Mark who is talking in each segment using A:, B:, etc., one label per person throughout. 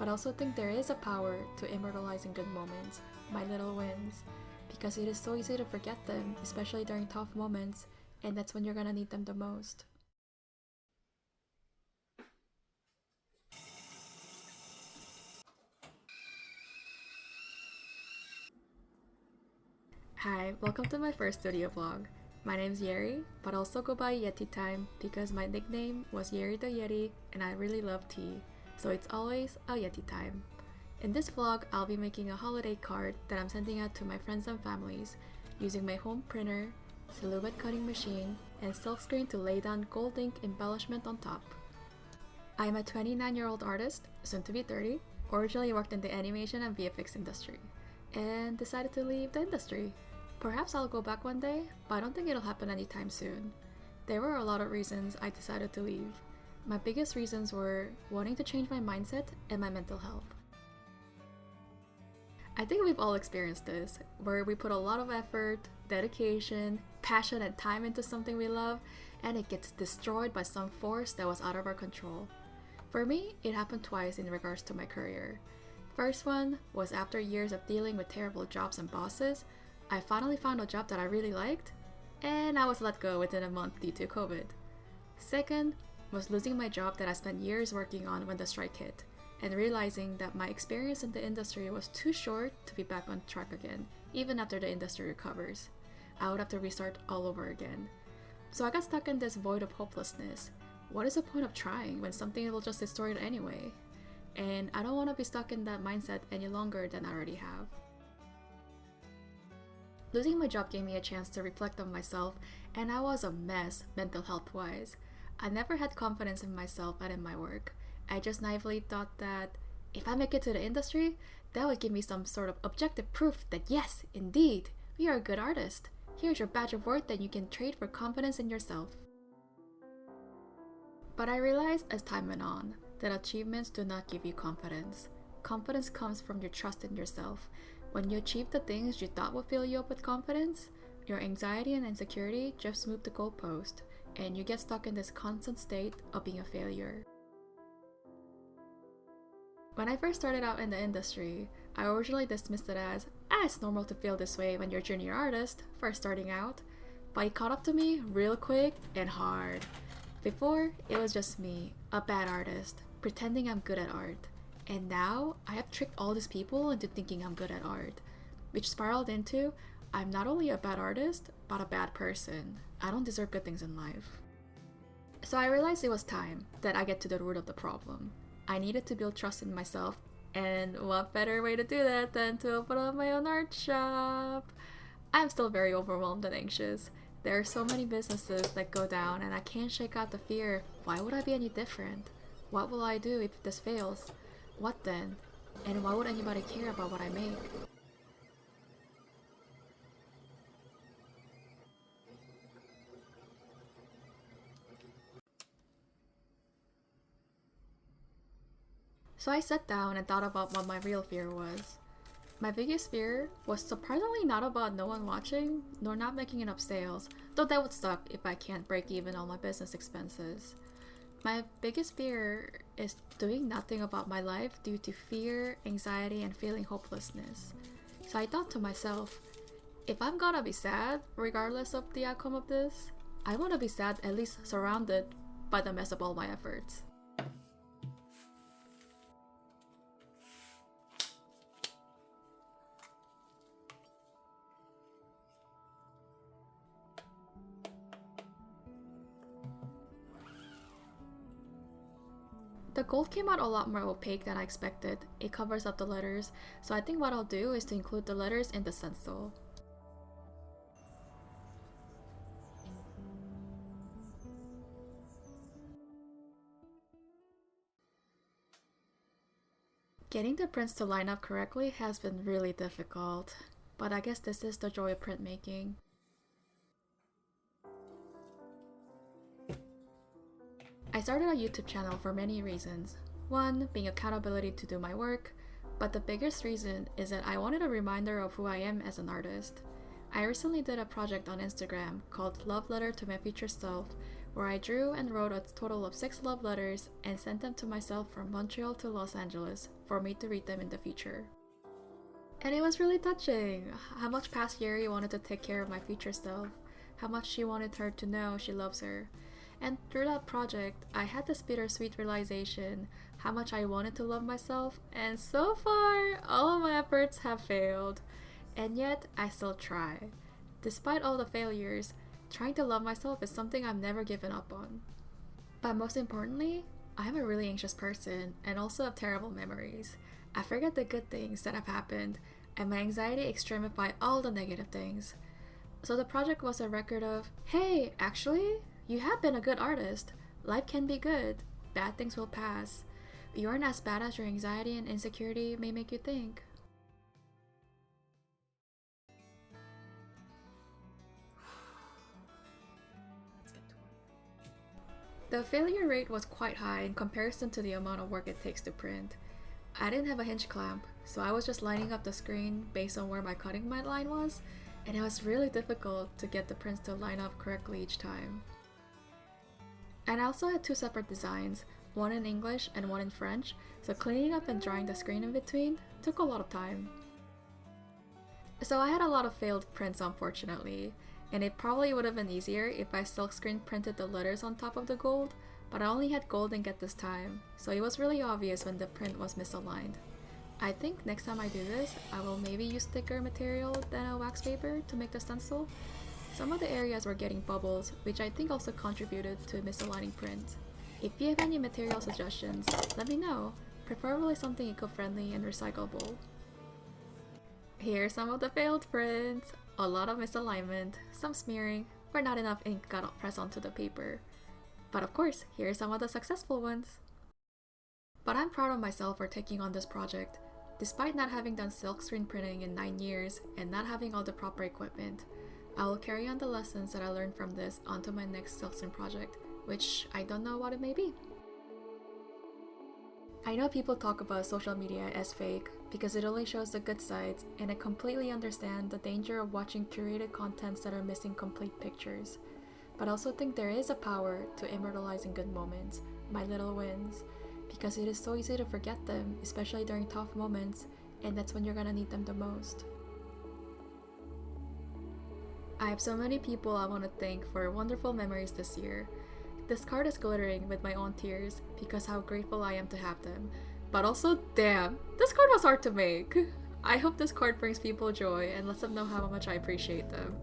A: but I also think there is a power to immortalizing good moments, my little wins, because it is so easy to forget them, especially during tough moments, and that's when you're gonna need them the most. Hi, welcome to my first studio vlog. My name's Yeri, but I also go by Yeti Time because my nickname was Yeri the Yeti and I really love tea, so it's always a Yeti Time. In this vlog, I'll be making a holiday card that I'm sending out to my friends and families using my home printer, silhouette cutting machine, and silkscreen to lay down gold ink embellishment on top. I'm a 29-year-old artist, soon to be 30, originally worked in the animation and VFX industry, and decided to leave the industry. Perhaps I'll go back one day, but I don't think it'll happen anytime soon. There were a lot of reasons I decided to leave. My biggest reasons were wanting to change my mindset and my mental health. I think we've all experienced this, where we put a lot of effort, dedication, passion, and time into something we love, and it gets destroyed by some force that was out of our control. For me, it happened twice in regards to my career. First one was after years of dealing with terrible jobs and bosses, I finally found a job that I really liked, and I was let go within a month due to COVID. Second was losing my job that I spent years working on when the strike hit, and realizing that my experience in the industry was too short to be back on track again, even after the industry recovers. I would have to restart all over again. So I got stuck in this void of hopelessness. What is the point of trying when something will just destroy it anyway? And I don't want to be stuck in that mindset any longer than I already have. Losing my job gave me a chance to reflect on myself, and I was a mess mental health wise. I never had confidence in myself and in my work. I just naively thought that if I make it to the industry, that would give me some sort of objective proof that yes, indeed, you are a good artist. Here's your badge of worth that you can trade for confidence in yourself. But I realized as time went on that achievements do not give you confidence. Confidence comes from your trust in yourself. When you achieve the things you thought would fill you up with confidence, your anxiety and insecurity just move the goalpost, and you get stuck in this constant state of being a failure. When I first started out in the industry, I originally dismissed it as, it's normal to feel this way when you're a junior artist, first starting out, but it caught up to me real quick and hard. Before, it was just me, a bad artist, pretending I'm good at art. And now, I have tricked all these people into thinking I'm good at art, which spiraled into, I'm not only a bad artist, but a bad person. I don't deserve good things in life. So I realized it was time that I get to the root of the problem. I needed to build trust in myself, and what better way to do that than to open up my own art shop? I'm still very overwhelmed and anxious. There are so many businesses that go down and I can't shake out the fear. Why would I be any different? What will I do if this fails? What then? And why would anybody care about what I make? So I sat down and thought about what my real fear was. My biggest fear was surprisingly not about no one watching, nor not making enough sales, though that would suck if I can't break even on my business expenses. My biggest fear is doing nothing about my life due to fear, anxiety, and feeling hopelessness. So I thought to myself, if I'm gonna be sad, regardless of the outcome of this, I wanna be sad at least surrounded by the mess of all my efforts. The gold came out a lot more opaque than I expected. It covers up the letters, so I think what I'll do is to include the letters in the stencil. Getting the prints to line up correctly has been really difficult, but I guess this is the joy of printmaking. I started a YouTube channel for many reasons. One, being accountability to do my work, but the biggest reason is that I wanted a reminder of who I am as an artist. I recently did a project on Instagram called Love Letter to My Future Self, where I drew and wrote a total of 6 love letters and sent them to myself from Montreal to Los Angeles for me to read them in the future. And it was really touching how much past Yeri wanted to take care of my future self, how much she wanted her to know she loves her. And through that project, I had this bittersweet realization how much I wanted to love myself, and so far, all of my efforts have failed. And yet, I still try. Despite all the failures, trying to love myself is something I've never given up on. But most importantly, I'm a really anxious person and also have terrible memories. I forget the good things that have happened, and my anxiety extremifies all the negative things. So the project was a record of, hey, actually, you have been a good artist. Life can be good. Bad things will pass. You aren't as bad as your anxiety and insecurity may make you think. The failure rate was quite high in comparison to the amount of work it takes to print. I didn't have a hinge clamp, so I was just lining up the screen based on where my cutting line was, and it was really difficult to get the prints to line up correctly each time. And I also had 2 separate designs, one in English and one in French, so cleaning up and drawing the screen in between took a lot of time. So I had a lot of failed prints, unfortunately, and it probably would have been easier if I silkscreen printed the letters on top of the gold, but I only had gold ink at this time, so it was really obvious when the print was misaligned. I think next time I do this, I will maybe use thicker material than a wax paper to make the stencil. Some of the areas were getting bubbles, which I think also contributed to misaligning print. If you have any material suggestions, let me know, preferably something eco-friendly and recyclable. Here's some of the failed prints. A lot of misalignment, some smearing, where not enough ink got pressed onto the paper. But of course, here are some of the successful ones. But I'm proud of myself for taking on this project. Despite not having done silkscreen printing in 9 years and not having all the proper equipment, I will carry on the lessons that I learned from this onto my next silkscreen project, which I don't know what it may be. I know people talk about social media as fake because it only shows the good sides, and I completely understand the danger of watching curated contents that are missing complete pictures. But I also think there is a power to immortalizing good moments, my little wins, because it is so easy to forget them, especially during tough moments, and that's when you're gonna need them the most. I have so many people I want to thank for wonderful memories this year. This card is glittering with my own tears because how grateful I am to have them. But also, damn, this card was hard to make. I hope this card brings people joy and lets them know how much I appreciate them.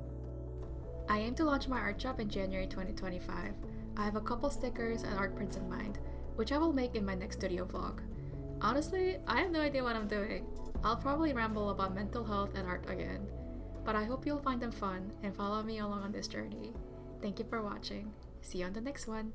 A: I aim to launch my art shop in January 2025. I have a couple stickers and art prints in mind, which I will make in my next studio vlog. Honestly, I have no idea what I'm doing. I'll probably ramble about mental health and art again. But I hope you'll find them fun and follow me along on this journey. Thank you for watching. See you on the next one.